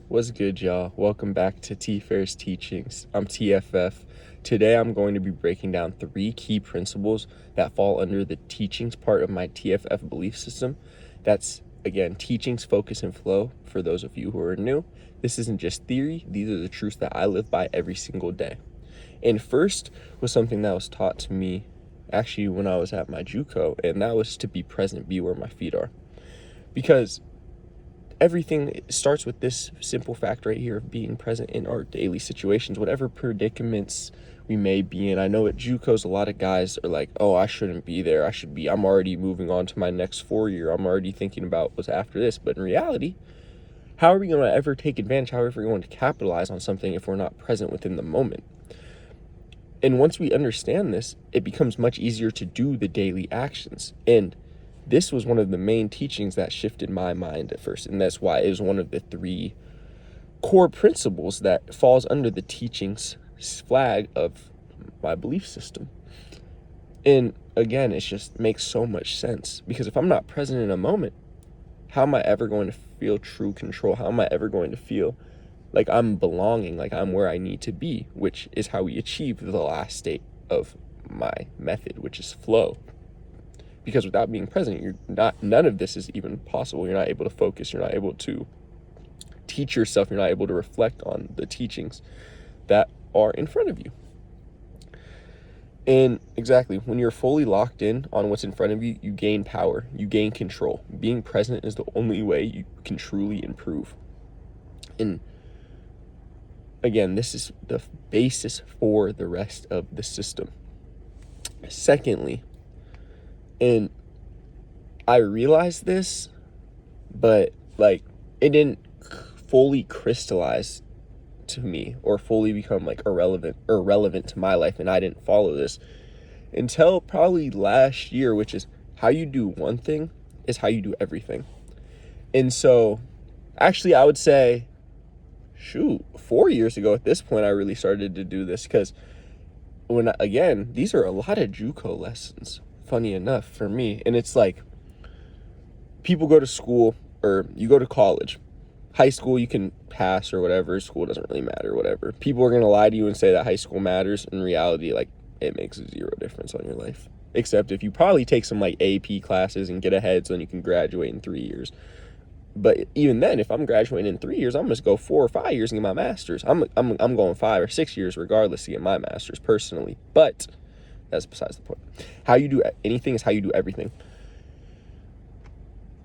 What's good, y'all? Welcome back to Frohlich-Fair's I'm TFF. Today I'm going to be breaking down 3 key principles that fall under the teachings part of my TFF belief system. That's, again, teachings, focus, and flow for those of you who are new. This isn't just theory. These are the truths that I live by every single day. And first was something that was taught to me actually when I was at my JUCO, and that was to be present, be where my feet are. Because everything starts with this simple fact right here of being present in our daily situations, whatever predicaments we may be in. I know at JUCOs, a lot of guys are like, oh, I shouldn't be there. I'm already moving on to my next 4-year. I'm already thinking about what's after this. But in reality, how are we going to ever take advantage? How are we going to capitalize on something if we're not present within the moment? And once we understand this, it becomes much easier to do the daily actions. And this was one of the main teachings that shifted my mind at first, and that's why it was one of the 3 core principles that falls under the teachings flag of my belief system. And again, it just makes so much sense, because if I'm not present in a moment, how am I ever going to feel true control? How am I ever going to feel like I'm belonging, like I'm where I need to be, which is how we achieve the last state of my method, which is flow. Because without being present, none of this is even possible. You're not able to focus. You're not able to teach yourself. You're not able to reflect on the teachings that are in front of you. And exactly, when you're fully locked in on what's in front of you, you gain power. You gain control. Being present is the only way you can truly improve. And again, this is the basis for the rest of the system. Secondly, and I realized this, but it didn't fully crystallize to me or fully become relevant to my life, and I didn't follow this until probably last year, which is how you do one thing is how you do everything. And so actually I would say 4 years ago at this point I really started to do this, because these are a lot of JUCO lessons, funny enough, for me. And it's like, people go to school, or you go to college. High school you can pass or whatever. School doesn't really matter, whatever. People are going to lie to you and say that high school matters. In reality, it makes 0 difference on your life. Except if you probably take some AP classes and get ahead, so then you can graduate in 3 years. But even then, if I'm graduating in 3 years, I'm just go 4 or 5 years and get my master's. I'm going 5 or 6 years regardless to get my master's personally. But that's besides the point. How you do anything is how you do everything.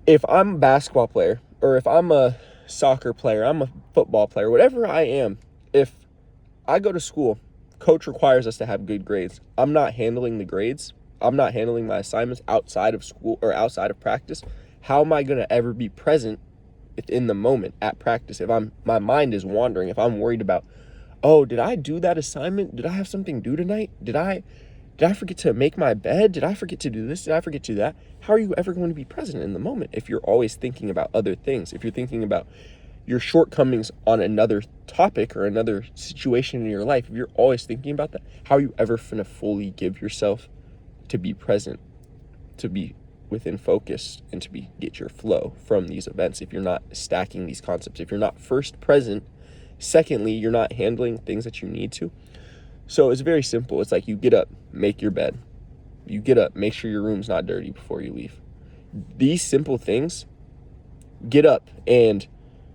If I'm a basketball player, or if I'm a soccer player, I'm a football player, whatever I am, if I go to school, coach requires us to have good grades. I'm not handling the grades. I'm not handling my assignments outside of school or outside of practice. How am I going to ever be present in the moment at practice if my mind is wandering, if I'm worried about, oh, did I do that assignment? Did I have something due tonight? Did I forget to make my bed? Did I forget to do this? Did I forget to do that? How are you ever going to be present in the moment if you're always thinking about other things? If you're thinking about your shortcomings on another topic or another situation in your life, if you're always thinking about that, how are you ever going to fully give yourself to be present, to be within focus, and to get your flow from these events if you're not stacking these concepts? If you're not first present, secondly, you're not handling things that you need to. So it's very simple. It's like, you get up, make your bed. You get up, make sure your room's not dirty before you leave. These simple things, get up and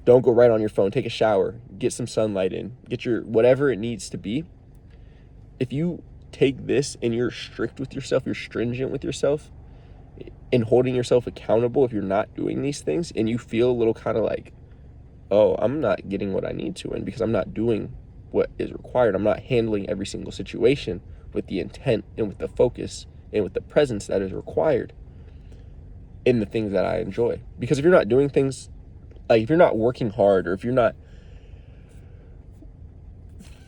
don't go right on your phone. Take a shower, get some sunlight in, get your whatever it needs to be. If you take this and you're strict with yourself, you're stringent with yourself, and holding yourself accountable if you're not doing these things, and you feel a little kind of like, oh, I'm not getting what I need to, and because I'm not doing what is required, I'm not handling every single situation with the intent and with the focus and with the presence that is required in the things that I enjoy. Because if you're not doing things, if you're not working hard, or if you're not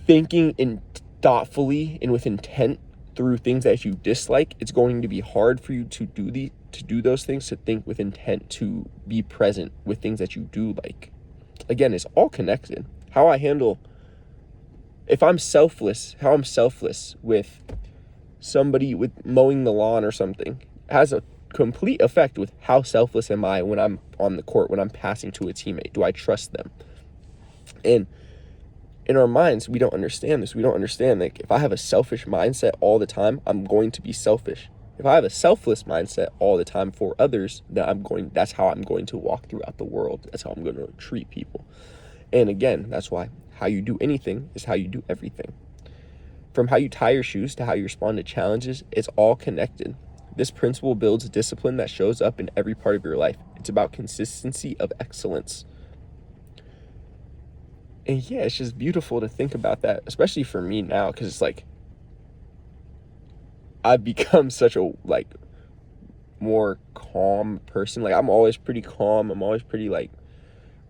thinking thoughtfully and with intent through things that you dislike, it's going to be hard for you to do those things, to think with intent, to be present with things that you do like. Again, it's all connected. If I'm selfless, how I'm selfless with somebody with mowing the lawn or something has a complete effect with how selfless am I when I'm on the court, when I'm passing to a teammate. Do I trust them? And in our minds, we don't understand this. We don't understand that if I have a selfish mindset all the time, I'm going to be selfish. If I have a selfless mindset all the time for others, then that's how I'm going to walk throughout the world. That's how I'm going to treat people. And again, that's why how you do anything is how you do everything. From how you tie your shoes to how you respond to challenges, it's all connected. This principle builds a discipline that shows up in every part of your life. It's about consistency of excellence. And yeah, it's just beautiful to think about that, especially for me now, because it's like I've become such a more calm person. Like I'm always pretty calm. I'm always pretty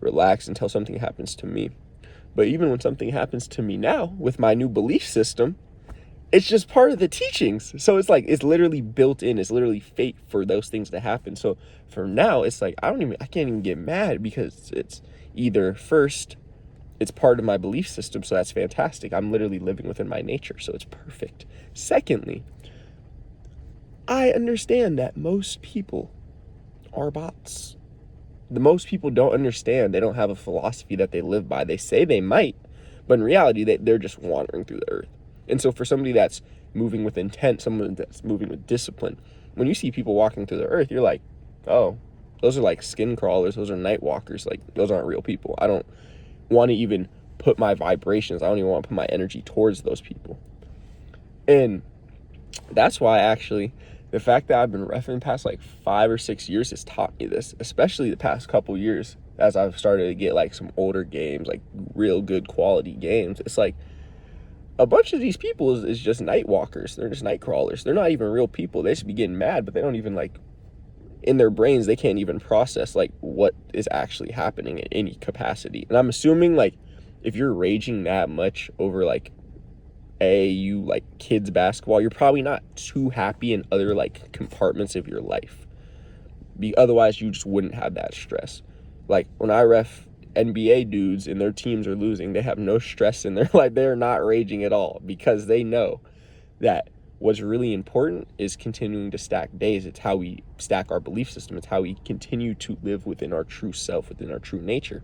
relaxed until something happens to me. But even when something happens to me now with my new belief system, it's just part of the teachings. So it's it's literally built in. It's literally fate for those things to happen. So for now, it's I can't even get mad because it's either first, it's part of my belief system, so that's fantastic. I'm literally living within my nature, so it's perfect. Secondly, I understand that most people are bots. Most people don't understand. They don't have a philosophy that they live by. They say they might, but in reality, they're just wandering through the earth. And so for somebody that's moving with intent, someone that's moving with discipline, when you see people walking through the earth, you're like, oh, those are skin crawlers. Those are night walkers. Those aren't real people. I don't want to even put my vibrations, I don't even want to put my energy towards those people. And that's why actually the fact that I've been reffing the past 5 or 6 years has taught me this, especially the past couple years as I've started to get some older games, real good quality games. It's a bunch of these people is just night walkers. They're just night crawlers. They're not even real people. They should be getting mad, but they don't even in their brains, they can't even process what is actually happening in any capacity. And I'm assuming if you're raging that much over AAU kids basketball, you're probably not too happy in other compartments of your life. Otherwise you just wouldn't have that stress. When I ref NBA dudes and their teams are losing, they have no stress in their life. They're not raging at all because they know that what's really important is continuing to stack days. It's how we stack our belief system. It's how we continue to live within our true self, within our true nature.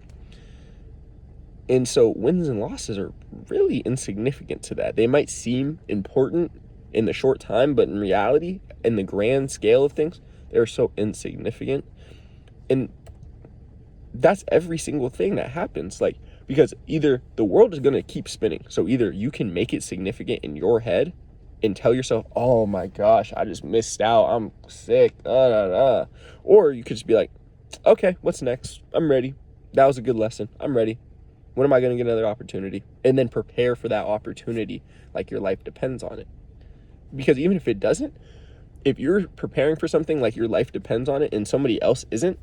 And so wins and losses are really insignificant to that. They might seem important in the short time, but in reality, in the grand scale of things, they're so insignificant. And that's every single thing that happens. Because either the world is going to keep spinning. So either you can make it significant in your head and tell yourself, oh my gosh, I just missed out. I'm sick. Or you could just be okay, what's next? I'm ready. That was a good lesson. I'm ready. When am I going to get another opportunity? And then prepare for that opportunity your life depends on it. Because even if it doesn't, if you're preparing for something your life depends on it and somebody else isn't,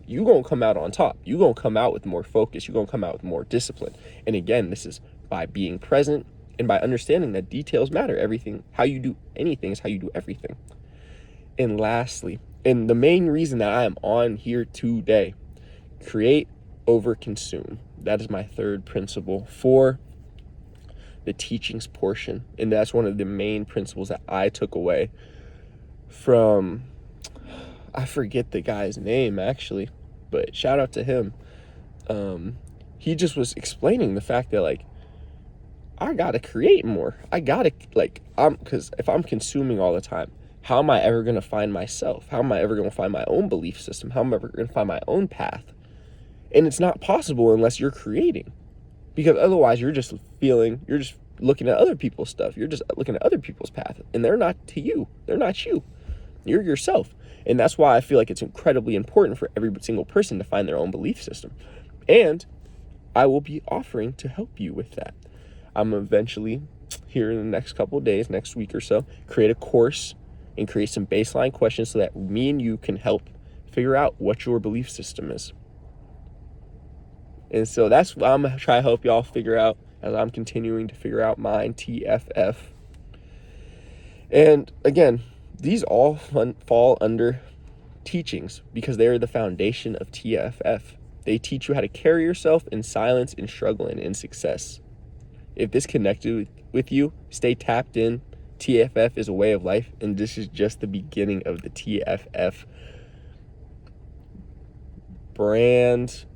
you're going to come out on top. You're going to come out with more focus. You're going to come out with more discipline. And again, this is by being present and by understanding that details matter. Everything, how you do anything is how you do everything. And lastly, and the main reason that I am on here today, create over consume. That is my third principle for the teachings portion. And that's one of the main principles that I took away from, I forget the guy's name actually, but shout out to him. He just was explaining the fact that I gotta create more. I gotta because if I'm consuming all the time, how am I ever gonna find myself? How am I ever gonna find my own belief system? How am I ever gonna find my own path? And it's not possible unless you're creating, because otherwise you're just looking at other people's stuff. You're just looking at other people's path, and they're not to you. They're not you. You're yourself. And that's why I feel it's incredibly important for every single person to find their own belief system. And I will be offering to help you with that. I'm eventually, here in the next couple of days, next week or so, create a course and create some baseline questions so that me and you can help figure out what your belief system is. And so that's what I'm going to try to help y'all figure out as I'm continuing to figure out mine, TFF. And again, these all fall under teachings because they are the foundation of TFF. They teach you how to carry yourself in silence, in struggle, and in success. If this connected with you, stay tapped in. TFF is a way of life, and this is just the beginning of the TFF brand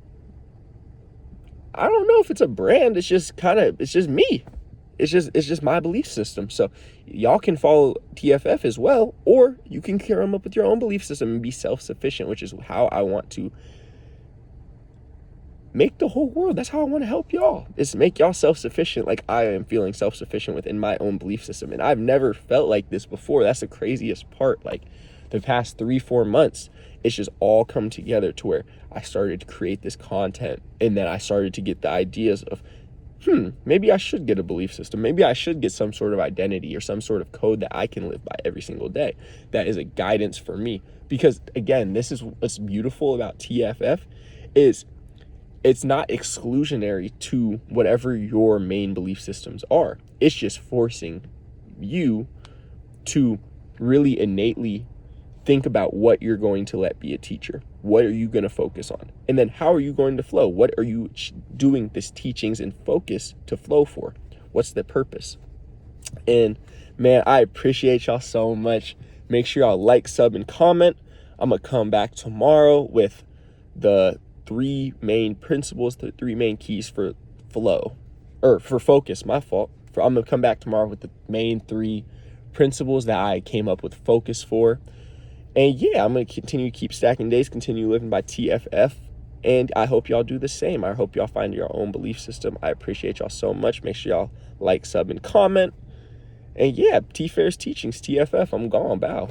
I don't know if it's a brand. It's just me. It's just my belief system. So y'all can follow TFF as well, or you can come up with your own belief system and be self-sufficient, which is how I want to make the whole world. That's how I want to help y'all, is make y'all self-sufficient like I am feeling self-sufficient within my own belief system. And I've never felt like this before. That's the craziest part. Like the past 3-4 months, it's just all come together to where I started to create this content, and then I started to get the ideas of, maybe I should get a belief system. Maybe I should get some sort of identity or some sort of code that I can live by every single day. That is a guidance for me. Because again, this is what's beautiful about TFF, is it's not exclusionary to whatever your main belief systems are. It's just forcing you to really innately think about what you're going to let be a teacher. What are you going to focus on? And then how are you going to flow? What are you doing this teachings and focus to flow for? What's the purpose? And man, I appreciate y'all so much. Make sure y'all like, sub, and comment. I'm going to come back tomorrow with the 3 main principles, the 3 main keys for flow, or for focus, my fault. I'm going to come back tomorrow with the main 3 principles that I came up with focus for. And yeah, I'm going to continue to keep stacking days, continue living by TFF. And I hope y'all do the same. I hope y'all find your own belief system. I appreciate y'all so much. Make sure y'all like, sub, and comment. And yeah, T-Fair's Teachings, TFF. I'm gone. Bow.